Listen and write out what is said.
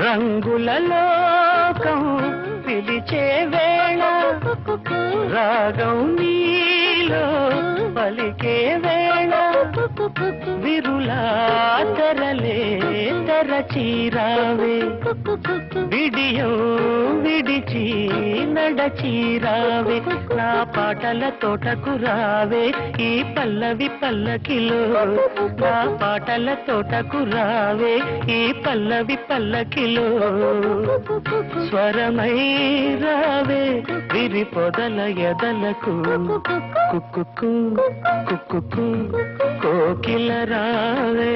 రంగుల లోకం పిలిచే వేళ రాగం నీలో పలికే వేళ విరులా తెరలే తెరచీరావే విడియో విడిచి నడచీరావే నా పాటల తోటకు రావే ఈ పల్లవి పల్లకిలో నా పాటల తోటకు రావే ఈ పల్లవి పల్లకిలో స్వరమై రావే విరి పొదల ఎదలకు కుక్కు కుక్కు కోకిల రావే